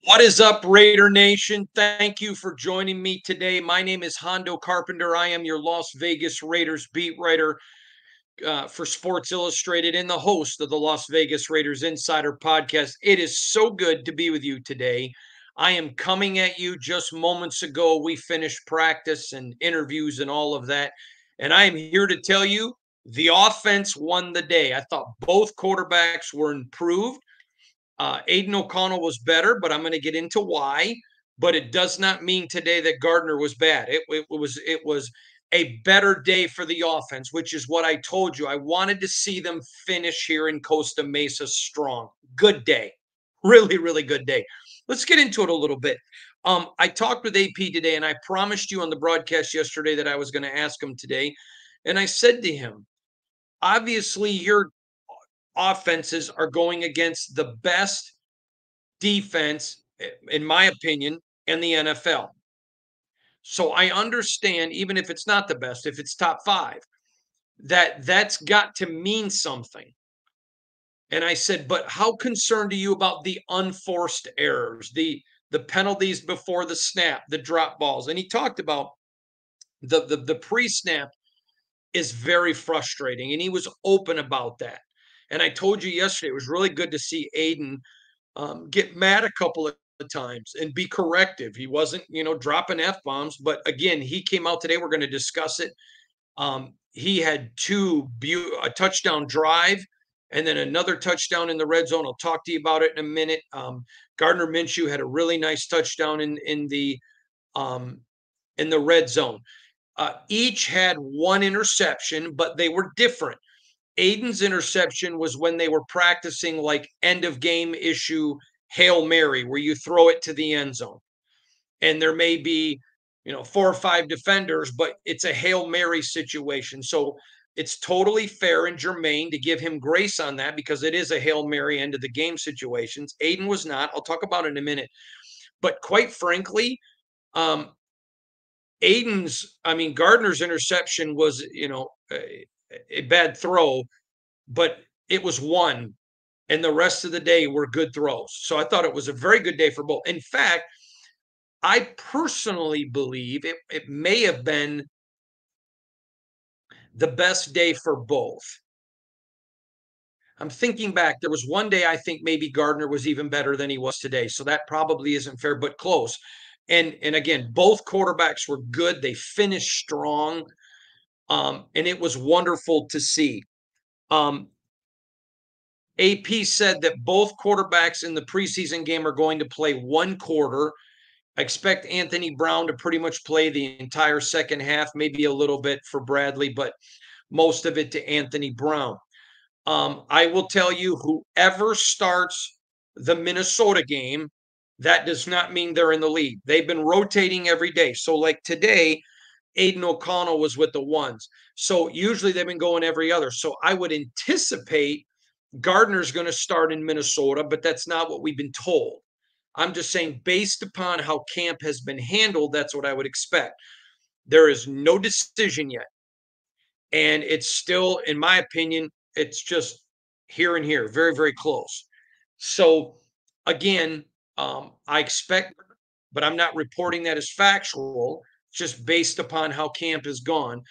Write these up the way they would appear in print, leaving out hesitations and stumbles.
What is up, Raider Nation? Thank you for joining me today. My name is Hondo Carpenter. I am your Las Vegas Raiders beat writer for Sports Illustrated and the host of the Las Vegas Raiders Insider Podcast. It is so good to be with you today. I am coming at you just moments ago. We finished practice and interviews and all of that. And I am here to tell you the offense won the day. I thought both quarterbacks were improved. Aiden O'Connell was better, but I'm going to get into why. But it does not mean today that Gardner was bad. It was a better day for the offense, which is what I told you. I wanted to see them finish here in Costa Mesa strong. Good day, really, really good day. Let's get into it a little bit. I talked with AP today, and I promised you on the broadcast yesterday that I was going to ask him today, and I said to him, obviously, your offenses are going against the best defense, in my opinion, in the NFL. So I understand, even if it's not the best, if it's top five, that's got to mean something. And I said, but how concerned are you about the unforced errors, the penalties before the snap, the drop balls? And he talked about the pre-snap is very frustrating, and he was open about that. And I told you yesterday, it was really good to see Aiden get mad a couple of times and be corrective. He wasn't, dropping F bombs, but again, he came out today. We're going to discuss it. He had a touchdown drive and then another touchdown in the red zone. I'll talk to you about it in a minute. Gardner Minshew had a really nice touchdown um, in the red zone. Each had one interception, but they were different. Aiden's interception was when they were practicing like end of game issue Hail Mary, where you throw it to the end zone. And there may be, 4 or 5 defenders, but it's a Hail Mary situation. So it's totally fair and germane to give him grace on that because it is a Hail Mary end of the game situations. Aiden was not. I'll talk about it in a minute. But quite frankly, um, Gardner's interception was, a bad throw, but it was one, and the rest of the day were good throws. So I thought it was a very good day for both. In fact, I personally believe it may have been the best day for both. I'm thinking back, there was one day I think maybe Gardner was even better than he was today. So that probably isn't fair, but close. And again, both quarterbacks were good. They finished strong. And it was wonderful to see. AP said that both quarterbacks in the preseason game are going to play one quarter. I expect Anthony Brown to pretty much play the entire second half, maybe a little bit for Bradley, but most of it to Anthony Brown. I will tell you, whoever starts the Minnesota game, that does not mean they're in the lead. They've been rotating every day. So, like today, Aiden O'Connell was with the ones. So, usually they've been going every other. So, I would anticipate Gardner's going to start in Minnesota, but that's not what we've been told. I'm just saying, based upon how camp has been handled, that's what I would expect. There is no decision yet. And it's still, in my opinion, it's just here and here, very, very close. So, again, I expect, but I'm not reporting that as factual, just based upon how camp has gone.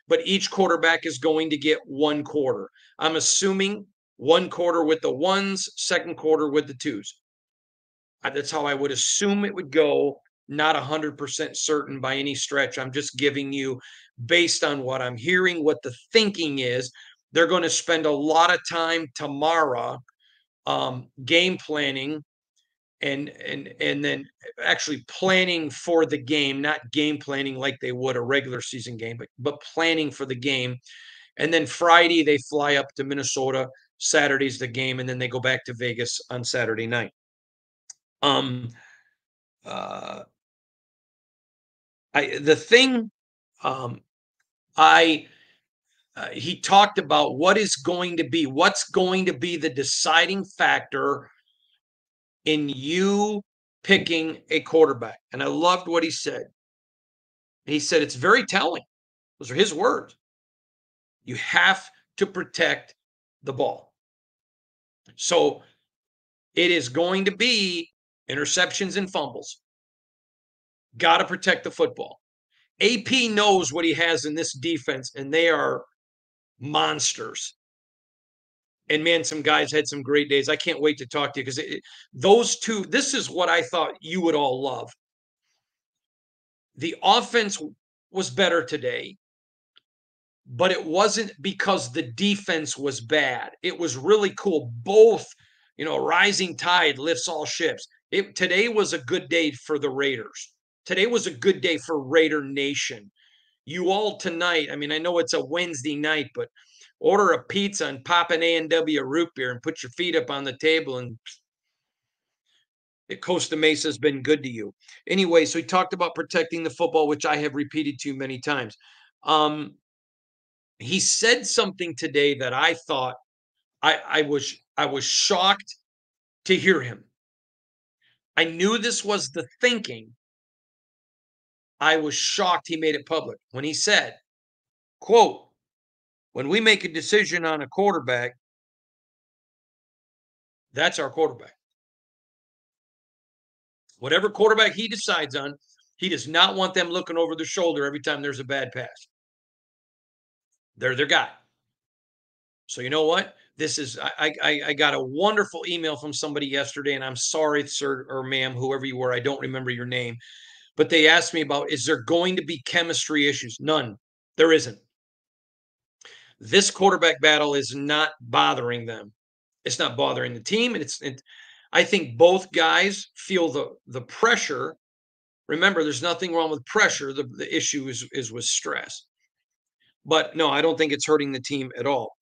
But each quarterback is going to get one quarter. I'm assuming one quarter with the ones, second quarter with the twos. That's how I would assume it would go. Not 100% certain by any stretch. I'm just giving you based on what I'm hearing, what the thinking is. They're going to spend a lot of time tomorrow game planning and then actually planning for the game, not game planning like they would a regular season game, but planning for the game. And then Friday they fly up to Minnesota. Saturday's the game, and then they go back to Vegas on Saturday night. Um, uh, the thing, I he talked about what's going to be the deciding factor in you picking a quarterback. And I loved what he said. He said it's very telling. Those are his words. You have to protect the ball. So it is going to be, interceptions and fumbles. Got to protect the football. AP knows what he has in this defense, and they are monsters. And man, some guys had some great days. I can't wait to talk to you because those two, this is what I thought you would all love. The offense was better today, but it wasn't because the defense was bad. It was really cool. Both, rising tide lifts all ships. Today was a good day for the Raiders. Today was a good day for Raider Nation. You all tonight, I mean, I know it's a Wednesday night, but order a pizza and pop an A&W root beer and put your feet up on the table, and Costa Mesa has been good to you. Anyway, so he talked about protecting the football, which I have repeated to you many times. He said something today that I thought I was shocked to hear him. I knew this was the thinking. I was shocked he made it public when he said, quote, "When we make a decision on a quarterback, that's our quarterback. Whatever quarterback he decides on, he does not want them looking over their shoulder every time there's a bad pass. They're their guy." So you know what? This is I got a wonderful email from somebody yesterday, and I'm sorry, sir or ma'am, whoever you were, I don't remember your name, but they asked me about, is there going to be chemistry issues? None. There isn't. This quarterback battle is not bothering them. It's not bothering the team, and I think both guys feel the pressure. Remember, there's nothing wrong with pressure. The issue is with stress. But no, I don't think it's hurting the team at all.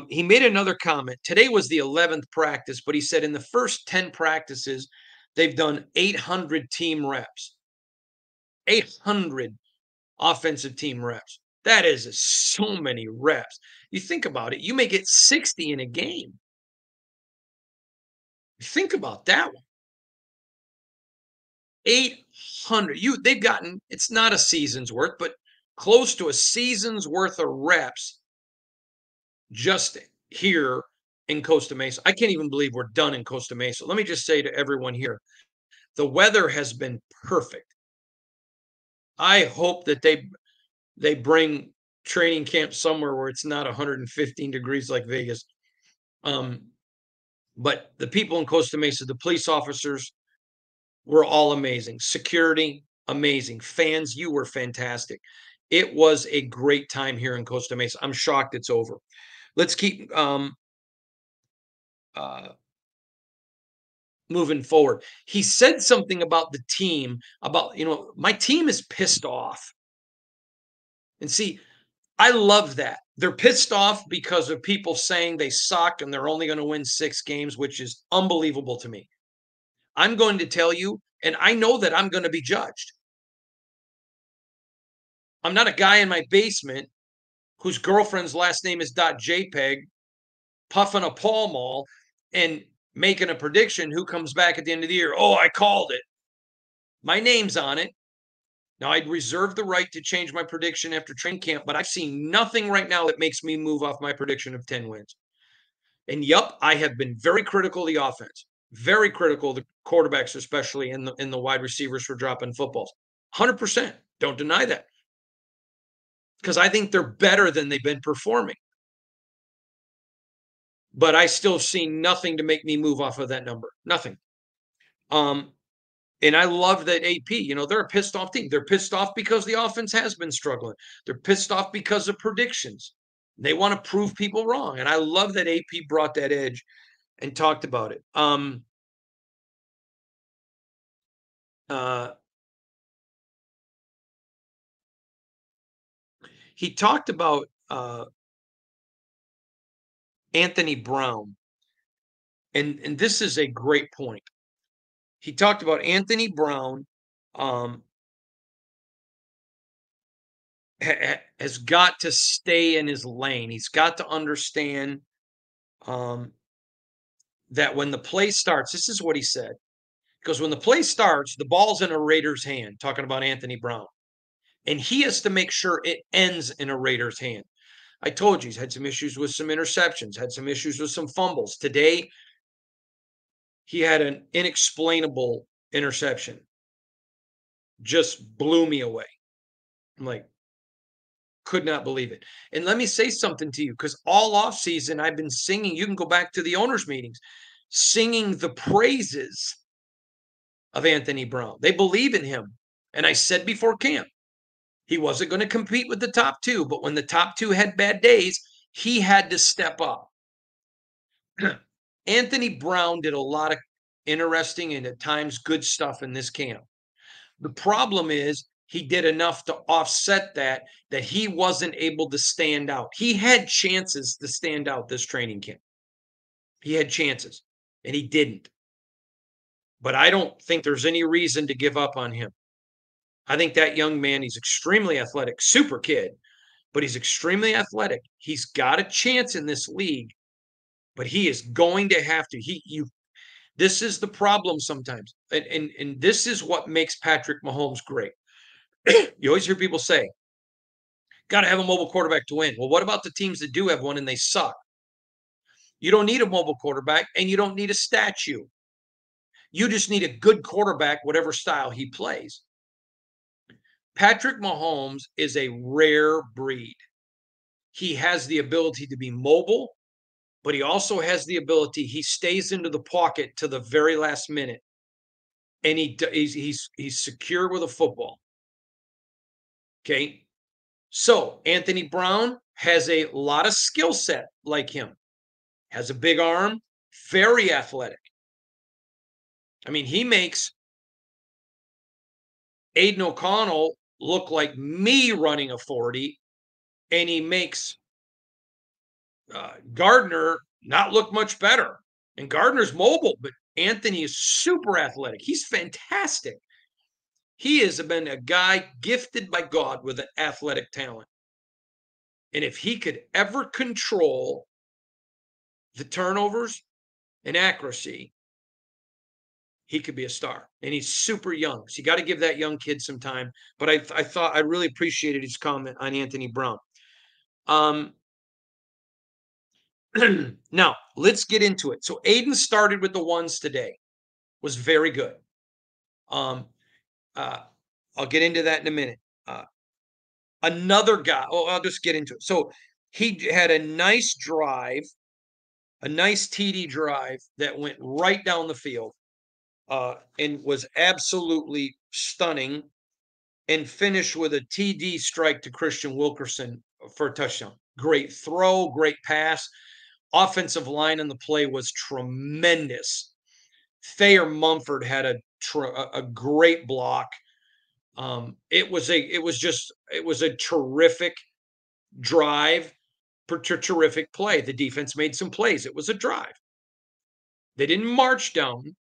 He made another comment. Today was the 11th practice, but he said in the first 10 practices, they've done 800 team reps. 800 offensive team reps. That is so many reps. You think about it, you may get 60 in a game. Think about that one. 800. They've gotten, it's not a season's worth, but close to a season's worth of reps just here in Costa Mesa. I can't even believe we're done in Costa Mesa. Let me just say to everyone here, the weather has been perfect. I hope that they bring training camp somewhere where it's not 115 degrees like Vegas. But the people in Costa Mesa, the police officers, were all amazing. Security, amazing. Fans, you were fantastic. It was a great time here in Costa Mesa. I'm shocked it's over. Let's keep moving forward. He said something about the team, about, my team is pissed off. And see, I love that. They're pissed off because of people saying they suck and they're only going to win 6 games, which is unbelievable to me. I'm going to tell you, and I know that I'm going to be judged. I'm not a guy in my basement whose girlfriend's last name is .jpeg, puffing a Pall Mall and making a prediction who comes back at the end of the year. Oh, I called it. My name's on it. Now, I'd reserve the right to change my prediction after training camp, but I've seen nothing right now that makes me move off my prediction of 10 wins. And yup, I have been very critical of the offense, very critical of the quarterbacks, especially in the wide receivers for dropping footballs. 100%. Don't deny that. Because I think they're better than they've been performing. But I still see nothing to make me move off of that number. Nothing. And I love that AP, they're a pissed off team. They're pissed off because the offense has been struggling. They're pissed off because of predictions. They want to prove people wrong. And I love that AP brought that edge and talked about it. He talked about Anthony Brown. And this is a great point. He talked about Anthony Brown has got to stay in his lane. He's got to understand that when the play starts, this is what he said. Because when the play starts, the ball's in a Raider's hand, talking about Anthony Brown. And he has to make sure it ends in a Raider's hand. I told you he's had some issues with some interceptions, had some issues with some fumbles. Today, He had an inexplainable interception. Just blew me away. I'm like, could not believe it. And let me say something to you, because all off season I've been singing. You can go back to the owners' meetings, singing the praises of Anthony Brown. They believe in him. And I said before camp, he wasn't going to compete with the top two, but when the top two had bad days, he had to step up. Anthony Brown did a lot of interesting and at times good stuff in this camp. The problem is he did enough to offset that he wasn't able to stand out. He had chances to stand out this training camp. He had chances, and he didn't. But I don't think there's any reason to give up on him. I think that young man, he's extremely athletic, super kid, but he's extremely athletic. He's got a chance in this league, but he is going to have to. This is the problem sometimes, and this is what makes Patrick Mahomes great. You always hear people say, got to have a mobile quarterback to win. Well, what about the teams that do have one and they suck? You don't need a mobile quarterback, and you don't need a statue. You just need a good quarterback, whatever style he plays. Patrick Mahomes is a rare breed. He has the ability to be mobile, but he also has the ability, he stays into the pocket to the very last minute, and he's secure with a football. Okay. So Anthony Brown has a lot of skill set like him, has a big arm, very athletic. I mean, he makes Aiden O'Connell look like me running a 40, and he makes Gardner not look much better. And Gardner's mobile, but Anthony is super athletic. He's fantastic. He has been a guy gifted by God with an athletic talent. And if he could ever control the turnovers and accuracy, he could be a star. And he's super young. So you got to give that young kid some time. But I thought I really appreciated his comment on Anthony Brown. Now, let's get into it. So Aiden started with the ones today. Was very good. I'll get into that in a minute. Another guy, I'll just get into it. So he had a nice drive, a nice TD drive that went right down the field and was absolutely stunning, and finished with a TD strike to Christian Wilkerson for a touchdown. Great throw, great pass. Offensive line on the play was tremendous. Thayer Mumford had a great block. It was a terrific drive, terrific play. The defense made some plays. It was a drive. They didn't march down,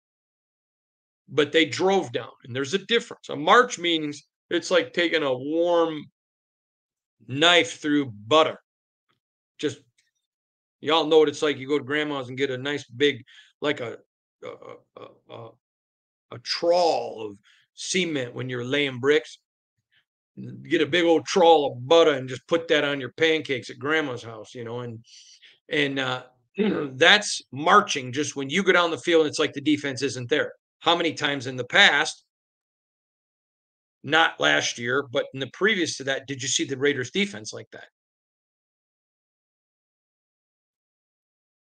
but they drove down, and there's a difference. A march means it's like taking a warm knife through butter. Just, y'all know what it's like. You go to grandma's and get a nice big, like a trawl of cement when you're laying bricks. Get a big old trawl of butter and just put that on your pancakes at grandma's house, and that's marching. Just when you go down the field, it's like the defense isn't there. How many times in the past, not last year, but in the previous to that, did you see the Raiders defense like that?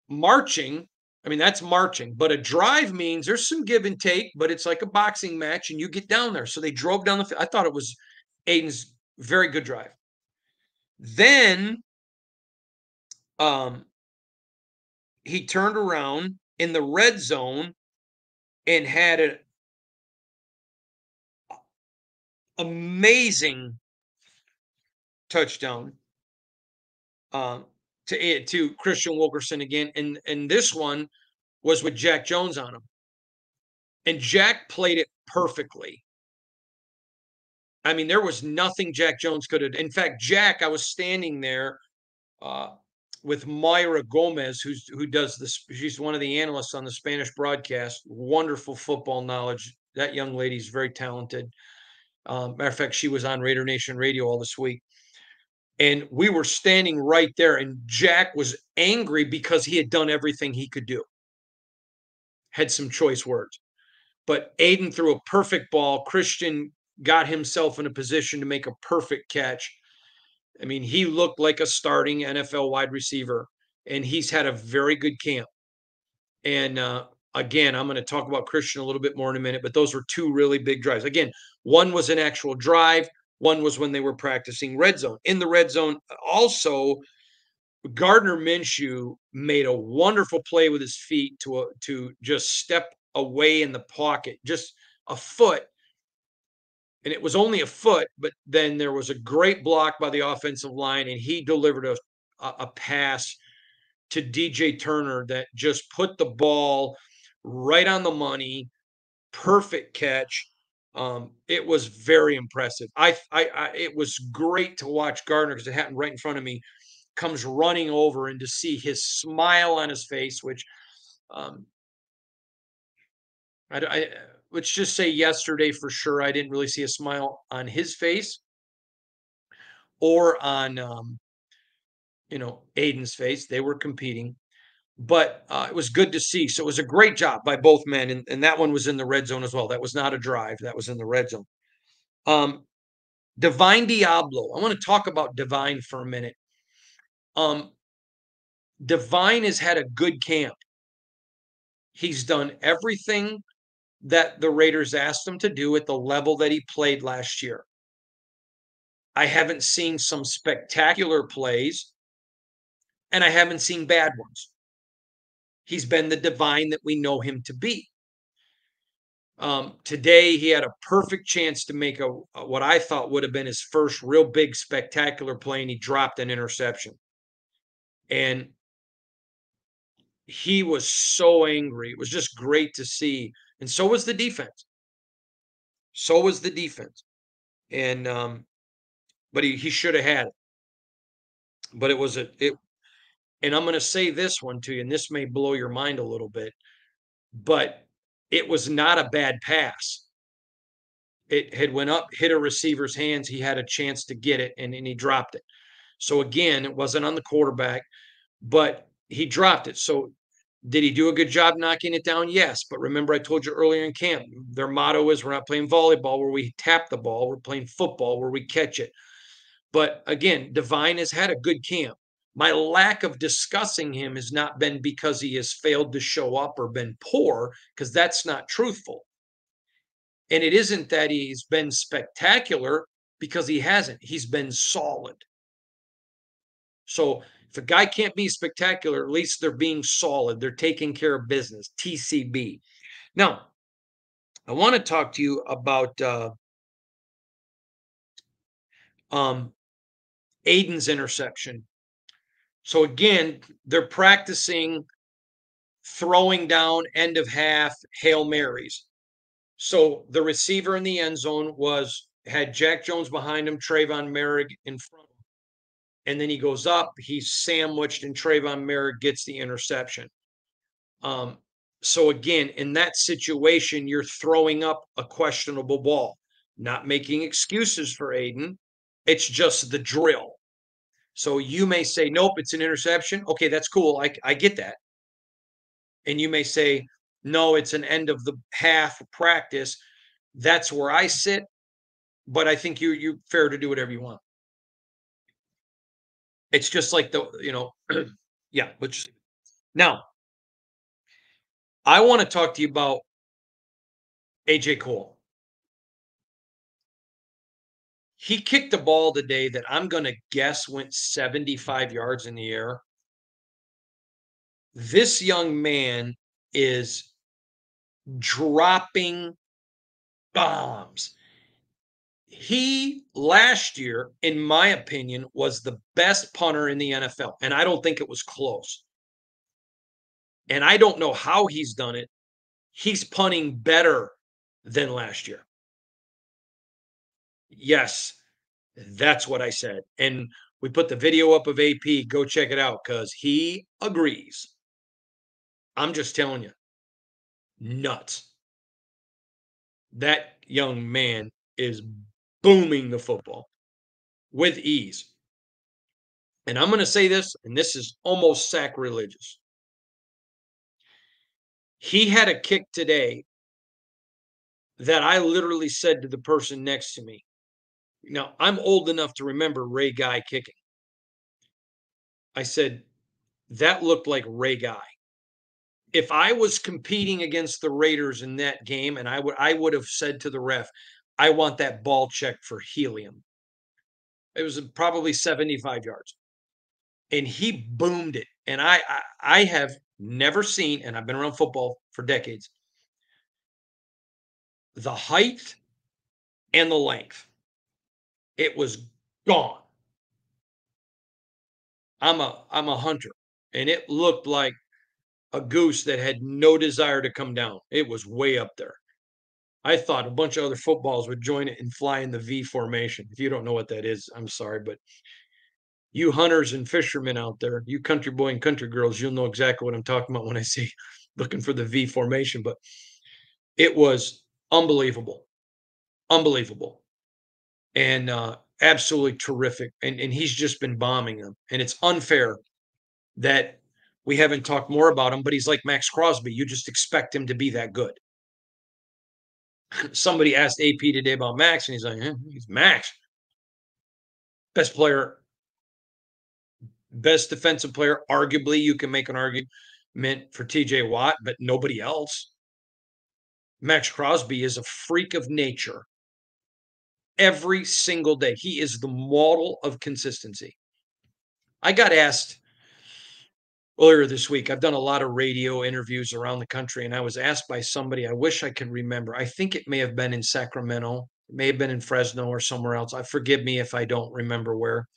Marching, I mean, that's marching, but a drive means there's some give and take, but it's like a boxing match and you get down there. So they drove down the field. I thought it was Aiden's very good drive. Then he turned around in the red zone and had an amazing touchdown to Christian Wilkerson again. And this one was with Jack Jones on him. And Jack played it perfectly. I mean, there was nothing Jack Jones could have. In fact, Jack, I was standing there with Mayra Gomez, who does this. She's one of the analysts on the Spanish broadcast. Wonderful football knowledge. That young lady's very talented. Matter of fact, she was on Raider Nation Radio all this week. And we were standing right there, and Jack was angry because he had done everything he could do. had some choice words. But Aiden threw a perfect ball. Christian got himself in a position to make a perfect catch. I mean, he looked like a starting NFL wide receiver, and he's had a very good camp. And again, I'm going to talk about Christian a little bit more in a minute, but those were two really big drives. Again, one was an actual drive, one was when they were practicing red zone. In the red zone, also, Gardner Minshew made a wonderful play with his feet to just step away in the pocket, just a foot, and it was only a foot, but then there was a great block by the offensive line, and he delivered a pass to DJ Turner that just put the ball right on the money, perfect catch. It was very impressive. It was great to watch Gardner because it happened right in front of me. Comes running over and to see his smile on his face, which um, I let's just say yesterday for sure I didn't really see a smile on his face or on Aiden's face. They were competing, but it was good to see. So it was a great job by both men, and that one was in the red zone as well. That was not a drive. That was in the red zone. Divine Diablo. I want to talk about Divine for a minute. Divine has had a good camp. He's done everything that the Raiders asked him to do at the level that he played last year. I haven't seen some spectacular plays, and I haven't seen bad ones. He's been the Divine that we know him to be. Today, he had a perfect chance to make what I thought would have been his first real big spectacular play, and he dropped an interception. And he was so angry. It was just great to see. And so was the defense. So was the defense. And but he should have had it. But it was it. And I'm going to say this one to you, and this may blow your mind a little bit, but it was not a bad pass. It had went up, hit a receiver's hands. He had a chance to get it, and he dropped it. So again, it wasn't on the quarterback, but he dropped it. So did he do a good job knocking it down? Yes. But remember, I told you earlier in camp, their motto is we're not playing volleyball where we tap the ball. We're playing football where we catch it. But again, Divine has had a good camp. My lack of discussing him has not been because he has failed to show up or been poor, because that's not truthful. And it isn't that he's been spectacular, because he hasn't. He's been solid. So if a guy can't be spectacular, at least they're being solid. They're taking care of business. TCB. Now, I want to talk to you about Aiden's interception. So again, they're practicing throwing down end of half Hail Marys. So the receiver in the end zone had Jack Jones behind him, Trayvon Merrick in front of him. And then he goes up, he's sandwiched, and Trayvon Merrick gets the interception. So again, in that situation, you're throwing up a questionable ball. Not making excuses for Aiden. It's just the drill. So you may say, nope, it's an interception. Okay, that's cool. I get that. And you may say, no, it's an end of the half practice. That's where I sit. But I think you're fair to do whatever you want. It's just like yeah. But now, I want to talk to you about AJ Cole. He kicked the ball today that I'm going to guess went 75 yards in the air. This young man is dropping bombs. He last year, in my opinion, was the best punter in the NFL, and I don't think it was close. And I don't know how he's done it. He's punting better than last year. Yes, that's what I said. And we put the video up of AP. Go check it out because he agrees. I'm just telling you, nuts. That young man is booming the football with ease. And I'm going to say this, and this is almost sacrilegious. He had a kick today that I literally said to the person next to me. Now, I'm old enough to remember Ray Guy kicking. I said, that looked like Ray Guy. If I was competing against the Raiders in that game, and I would have said to the ref, I want that ball checked for helium. It was probably 75 yards. And he boomed it. And I have never seen, and I've been around football for decades, the height and the length. It was gone. I'm a hunter, and it looked like a goose that had no desire to come down. It was way up there. I thought a bunch of other footballs would join it and fly in the V formation. If you don't know what that is, I'm sorry, but you hunters and fishermen out there, you country boy and country girls, you'll know exactly what I'm talking about when I say looking for the V formation. But it was unbelievable, unbelievable, and absolutely terrific. And he's just been bombing them, and it's unfair that we haven't talked more about him. But he's like Max Crosby. You just expect him to be that good. Somebody asked AP today about Max, and he's like, he's Max, best player, best defensive player. Arguably, you can make an argument for TJ Watt, but nobody else. Max Crosby is a freak of nature every single day. He is the model of consistency. I got asked earlier this week, I've done a lot of radio interviews around the country, and I was asked by somebody, I wish I could remember. I think it may have been in Sacramento, it may have been in Fresno or somewhere else. I forgive me if I don't remember where.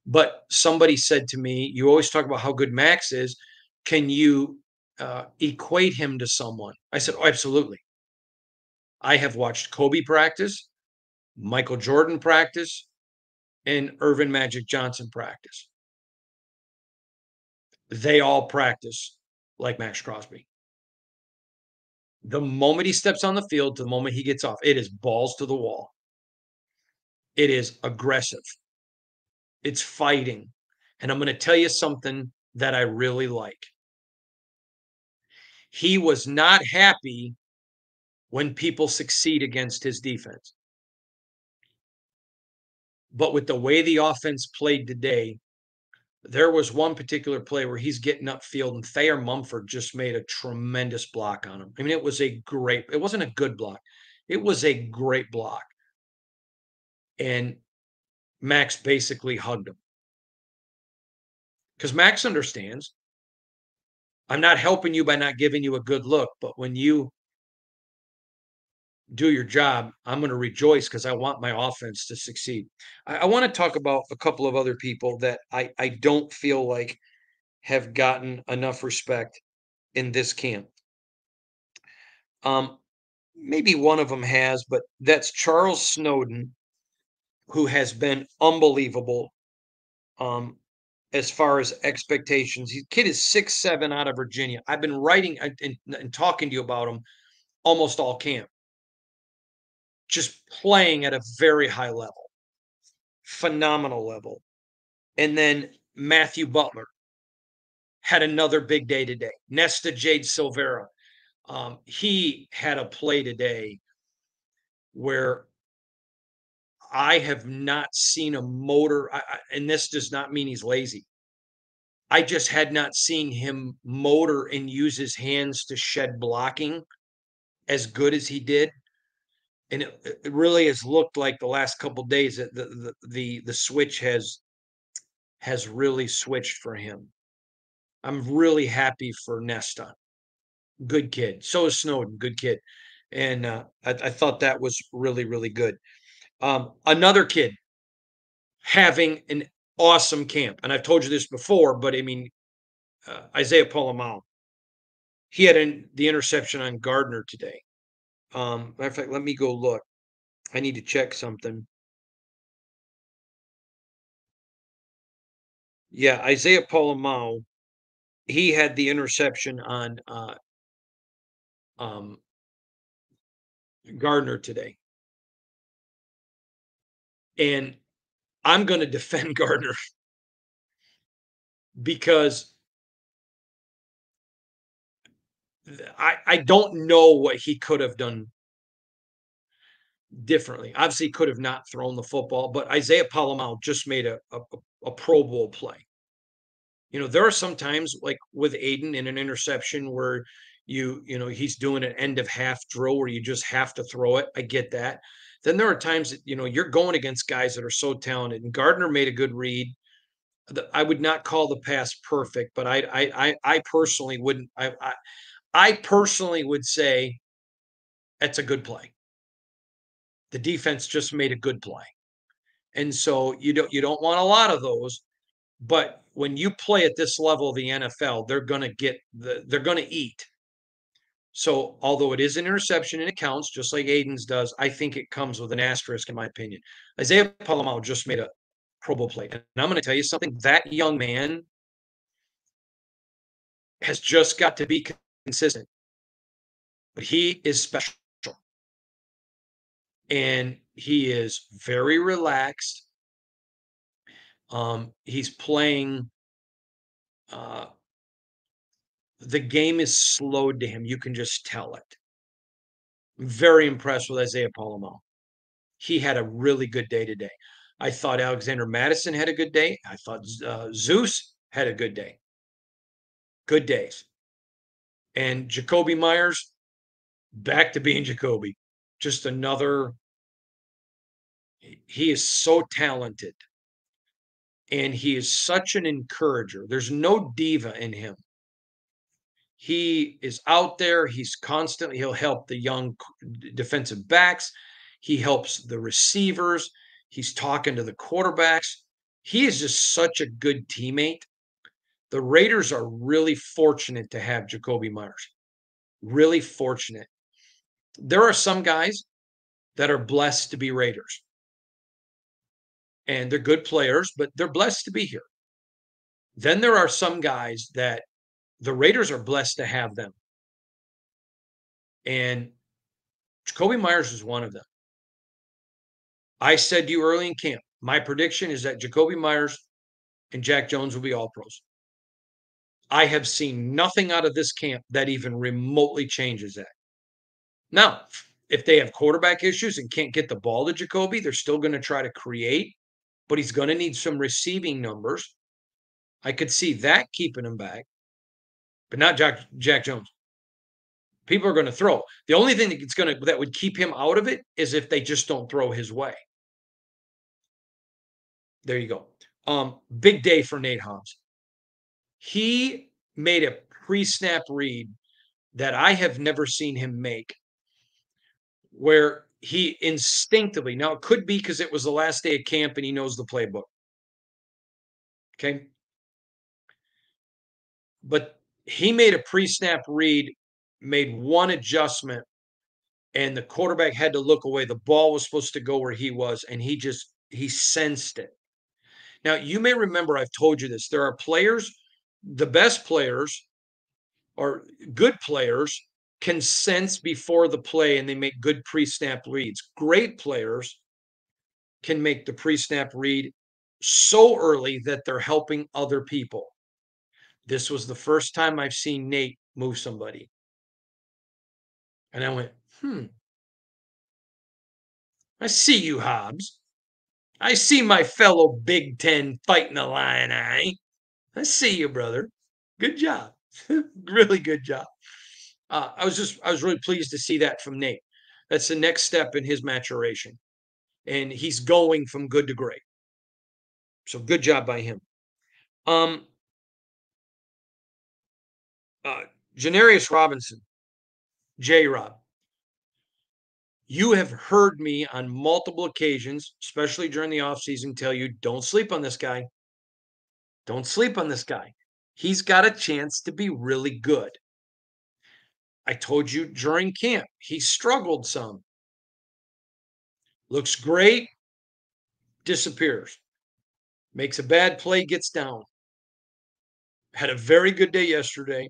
But somebody said to me, "You always talk about how good Max is. Can you equate him to someone?" I said, "Oh, absolutely. I have watched Kobe practice, Michael Jordan practice, and Irvin Magic Johnson practice. They all practice like Max Crosby. The moment he steps on the field to the moment he gets off, it is balls to the wall. It is aggressive. It's fighting. And I'm going to tell you something that I really like. He was not happy when people succeed against his defense. But with the way the offense played today, there was one particular play where he's getting upfield and Thayer Mumford just made a tremendous block on him. I mean, it wasn't a good block. It was a great block. And Max basically hugged him. Because Max understands, I'm not helping you by not giving you a good look, but when you do your job, I'm going to rejoice because I want my offense to succeed. I want to talk about a couple of other people that I don't feel like have gotten enough respect in this camp. Um, Maybe one of them has, but that's Charles Snowden, who has been unbelievable um, as far as expectations. He kid is 6'7" out of Virginia. I've been writing and talking to you about him almost all camp. Just playing at a very high level, phenomenal level. And then Matthew Butler had another big day today. Nesta Jade Silvera, he had a play today where I have not seen a motor, and this does not mean he's lazy. I just had not seen him motor and use his hands to shed blocking as good as he did. And it really has looked like the last couple of days that the switch has really switched for him. I'm really happy for Nesta. Good kid. So is Snowden. Good kid. And I thought that was really, really good. Another kid having an awesome camp. And I've told you this before, but I mean, Isaiah Polamau, he had the interception on Gardner today. Matter of fact, let me go look. I need to check something. Yeah, Isaiah Polamau, he had the interception on um, Gardner today. And I'm going to defend Gardner because I don't know what he could have done differently. Obviously, he could have not thrown the football, but Isaiah Palomalu just made a Pro Bowl play. There are some times like with Aiden in an interception where he's doing an end of half drill where you just have to throw it. I get that. Then there are times that, you're going against guys that are so talented. And Gardner made a good read. I would not call the pass perfect, but I personally wouldn't. I personally would say that's a good play. The defense just made a good play. And so you don't want a lot of those, but when you play at this level of the NFL, they're going to eat. So although it is an interception and it counts just like Aiden's does, I think it comes with an asterisk in my opinion. Isaiah Palomalu just made a Pro Bowl play. And I'm going to tell you something, that young man has just got to be consistent. But he is special. And he is very relaxed. He's playing the game is slowed to him. You can just tell it. I'm very impressed with Isaiah Palomalu. He had a really good day today. I thought Alexander Madison had a good day. I thought Zeus had a good day. Good days. And Jakobi Meyers, back to being Jakobi. Just another. He is so talented. And he is such an encourager. There's no diva in him. He is out there. He'll help the young defensive backs. He helps the receivers. He's talking to the quarterbacks. He is just such a good teammate. The Raiders are really fortunate to have Jakobi Meyers. Really fortunate. There are some guys that are blessed to be Raiders. And they're good players, but they're blessed to be here. Then there are some guys that the Raiders are blessed to have them. And Jakobi Meyers is one of them. I said to you early in camp, my prediction is that Jakobi Meyers and Jack Jones will be all pros. I have seen nothing out of this camp that even remotely changes that. Now, if they have quarterback issues and can't get the ball to Jakobi, they're still going to try to create, but he's going to need some receiving numbers. I could see that keeping him back, but not Jack Jones. People are going to throw. The only thing that would keep him out of it is if they just don't throw his way. There you go. Big day for Nate Hobbs. He made a pre-snap read that I have never seen him make, where he instinctively, now it could be because it was the last day of camp and he knows the playbook. Okay. But he made a pre-snap read, made one adjustment, and the quarterback had to look away. The ball was supposed to go where he was, and he sensed it. Now, you may remember I've told you this. There are players, the best players or good players can sense before the play and they make good pre-snap reads. Great players can make the pre-snap read so early that they're helping other people. This was the first time I've seen Nate move somebody. And I went, I see you, Hobbs. I see my fellow Big Ten fighting the Illini. I see you, brother. Good job. Really good job. I was really pleased to see that from Nate. That's the next step in his maturation. And he's going from good to great. So good job by him. Janarius Robinson, J-Rob. You have heard me on multiple occasions, especially during the offseason, tell you don't sleep on this guy. Don't sleep on this guy. He's got a chance to be really good. I told you during camp, he struggled some. Looks great, disappears. Makes a bad play, gets down. Had a very good day yesterday.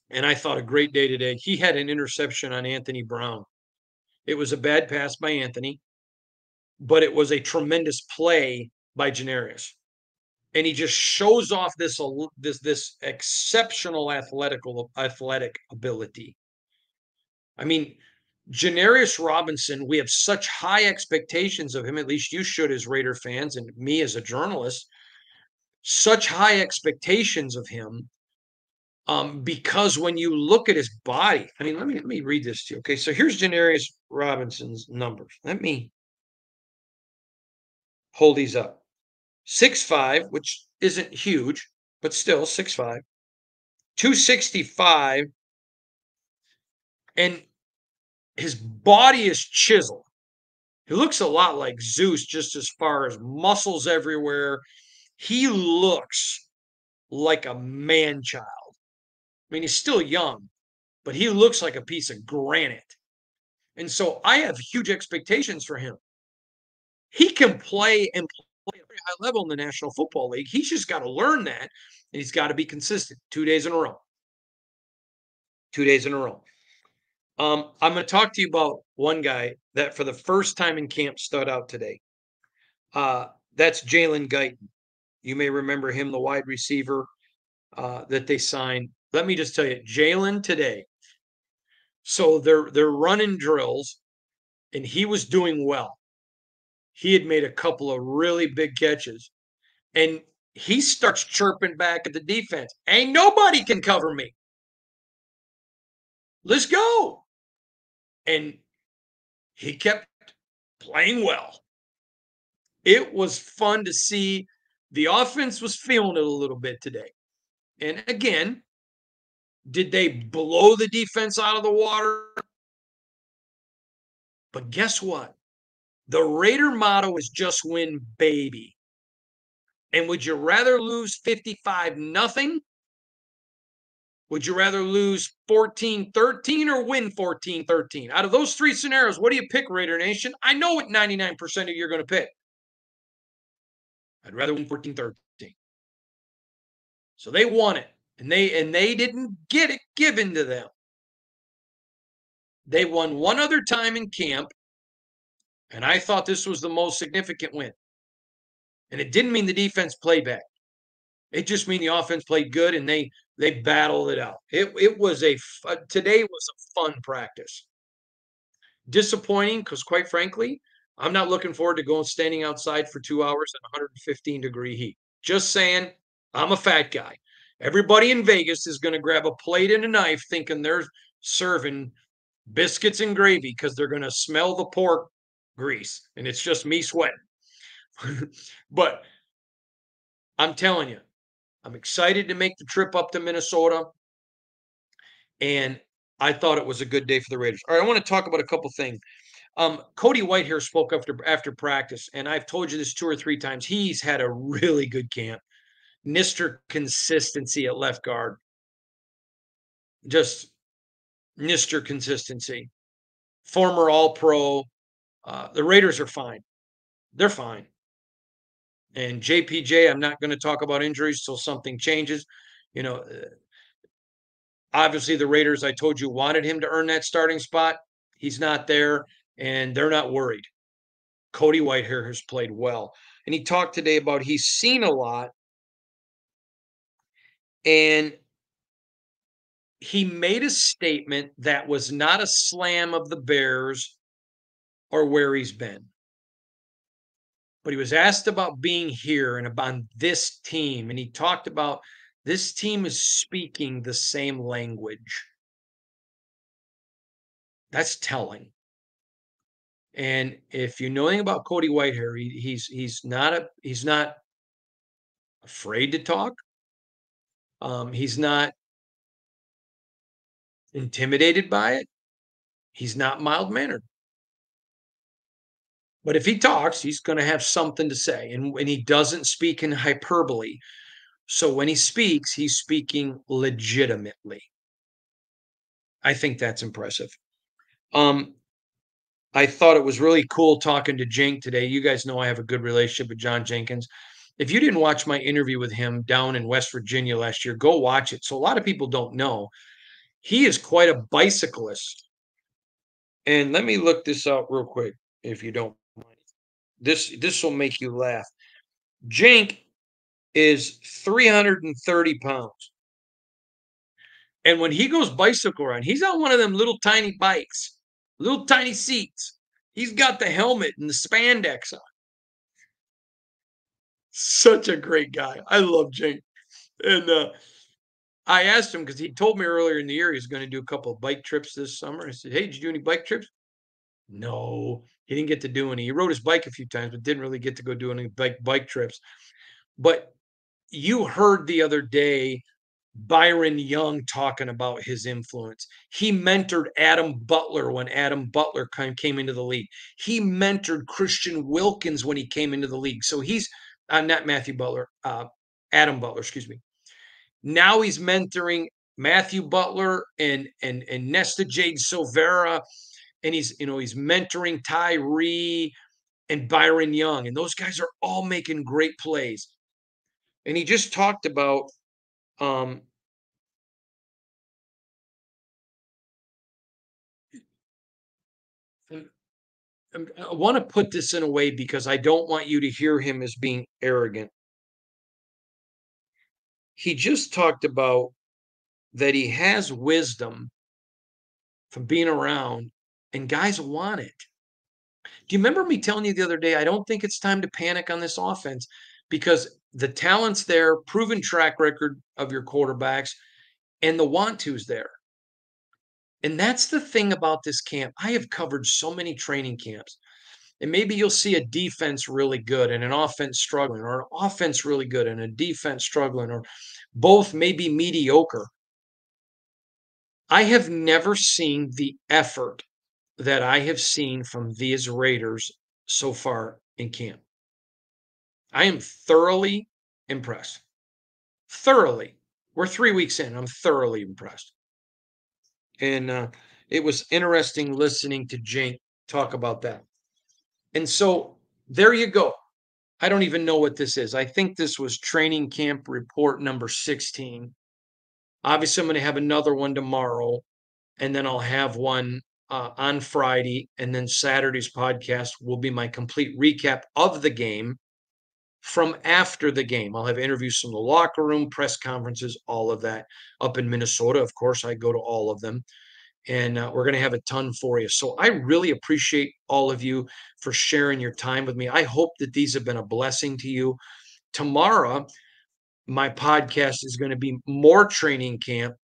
And I thought a great day today. He had an interception on Anthony Brown. It was a bad pass by Anthony, but it was a tremendous play by Janarius. and he just shows off this exceptional athletic ability. I mean, Janarius Robinson, we have such high expectations of him, at least you should as Raider fans and me as a journalist, such high expectations of him. Because when you look at his body, I mean, let me read this to you. Okay, so here's Janarius Robinson's numbers. Let me hold these up. 6'5", which isn't huge, but still 6'5", 265, and his body is chiseled. He looks a lot like Zeus, just as far as muscles everywhere. He looks like a man child. I mean, he's still young, but he looks like a piece of granite. And so I have huge expectations for him. He can play and play at a very high level in the National Football League. He's just got to learn that, and he's got to be consistent 2 days in a row. 2 days in a row. I'm going to talk to you about one guy that for the first time in camp stood out today. That's Jalen Guyton. You may remember him, the wide receiver that they signed. Let me just tell you, Jalen today. So they're running drills, and he was doing well. He had made a couple of really big catches, and he starts chirping back at the defense. Ain't nobody can cover me. Let's go. And he kept playing well. It was fun to see. The offense was feeling it a little bit today. And again, did they blow the defense out of the water? But guess what? The Raider motto is just win, baby. And would you rather lose 55-0? Would you rather lose 14-13 or win 14-13? Out of those three scenarios, what do you pick, Raider Nation? I know what 99% of you are going to pick. I'd rather win 14-13. So they won it, and they didn't get it given to them. They won one other time in camp, and I thought this was the most significant win. And it didn't mean the defense played bad. It just mean the offense played good, and they battled it out. It was today was a fun practice. Disappointing because, quite frankly, I'm not looking forward to going standing outside for 2 hours in 115-degree heat. Just saying, I'm a fat guy. Everybody in Vegas is going to grab a plate and a knife thinking they're serving biscuits and gravy because they're going to smell the pork grease, and it's just me sweating. But I'm telling you, I'm excited to make the trip up to Minnesota, and I thought it was a good day for the Raiders. All right, I want to talk about a couple things. Cody Whitehair spoke after practice, and I've told you this 2 or 3 times. He's had a really good camp. Mr. Consistency at left guard. Just Mr. Consistency. Former All-Pro. The Raiders are fine. They're fine. And JPJ, I'm not going to talk about injuries till something changes. You know, obviously the Raiders, I told you, wanted him to earn that starting spot. He's not there, and they're not worried. Cody Whitehair has played well. And he talked today about he's seen a lot, and he made a statement that was not a slam of the Bears or where he's been. But he was asked about being here and about this team, and he talked about this team is speaking the same language. That's telling. And if you know anything about Cody Whitehair, he's not afraid to talk. He's not intimidated by it. He's not mild-mannered. But if he talks, he's going to have something to say, and he doesn't speak in hyperbole. So when he speaks, he's speaking legitimately. I think that's impressive. I thought it was really cool talking to Jink today. You guys know I have a good relationship with John Jenkins. If you didn't watch my interview with him down in West Virginia last year, go watch it. So a lot of people don't know. He is quite a bicyclist. And let me look this up real quick, if you don't mind. This will make you laugh. Jink is 330 pounds. And when he goes bicycle riding, he's on one of them little tiny bikes, little tiny seats. He's got the helmet and the spandex on. Such a great guy. I love Jake. And I asked him because he told me earlier in the year he's going to do a couple of bike trips this summer. I said, "Hey, did you do any bike trips?" No, he didn't get to do any. He rode his bike a few times, but didn't really get to go do any bike trips. But you heard the other day Byron Young talking about his influence. He mentored Adam Butler when Adam Butler came into the league. He mentored Christian Wilkins when he came into the league. So he's not Matthew Butler, Adam Butler, excuse me. Now he's mentoring Matthew Butler and Nesta Jade Silvera, and he's mentoring Tyree and Byron Young, and those guys are all making great plays. And he just talked about um, I want to put this in a way because I don't want you to hear him as being arrogant. He just talked about that he has wisdom from being around, and guys want it. Do you remember me telling you the other day? I don't think it's time to panic on this offense because the talent's there, proven track record of your quarterbacks, and the want to's there. And that's the thing about this camp. I have covered so many training camps. And maybe you'll see a defense really good and an offense struggling, or an offense really good and a defense struggling, or both maybe mediocre. I have never seen the effort that I have seen from these Raiders so far in camp. I am thoroughly impressed. Thoroughly. We're 3 weeks in. I'm thoroughly impressed. And it was interesting listening to Jake talk about that. And so there you go. I don't even know what this is. I think this was training camp report number 16. Obviously, I'm going to have another one tomorrow, and then I'll have one on Friday, and then Saturday's podcast will be my complete recap of the game from after the game. I'll have interviews from the locker room, press conferences, all of that. Up in Minnesota, of course, I go to all of them. And we're going to have a ton for you. So I really appreciate all of you for sharing your time with me. I hope that these have been a blessing to you. Tomorrow, my podcast is going to be more training camp.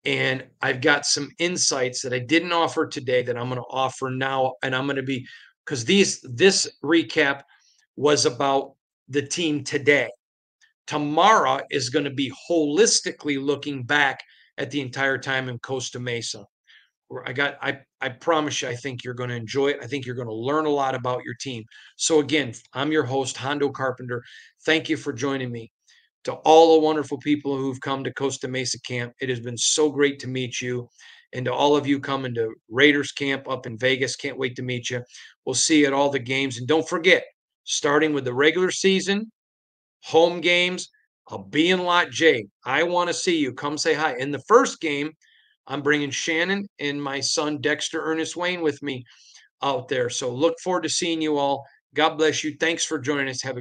And I've got some insights that I didn't offer today that I'm going to offer now. And I'm going to be, because this recap was about the team today. Tomorrow is going to be holistically looking back at the entire time in Costa Mesa. I promise you, I think you're going to enjoy it. I think you're going to learn a lot about your team. So again, I'm your host, Hondo Carpenter. Thank you for joining me. To all the wonderful people who've come to Costa Mesa camp, it has been so great to meet you. And to all of you coming to Raiders camp up in Vegas, can't wait to meet you. We'll see you at all the games. And don't forget, starting with the regular season, home games, I'll be in Lot J. I want to see you. Come say hi. In the first game, I'm bringing Shannon and my son Dexter Ernest Wayne with me out there. So look forward to seeing you all. God bless you. Thanks for joining us. Have a good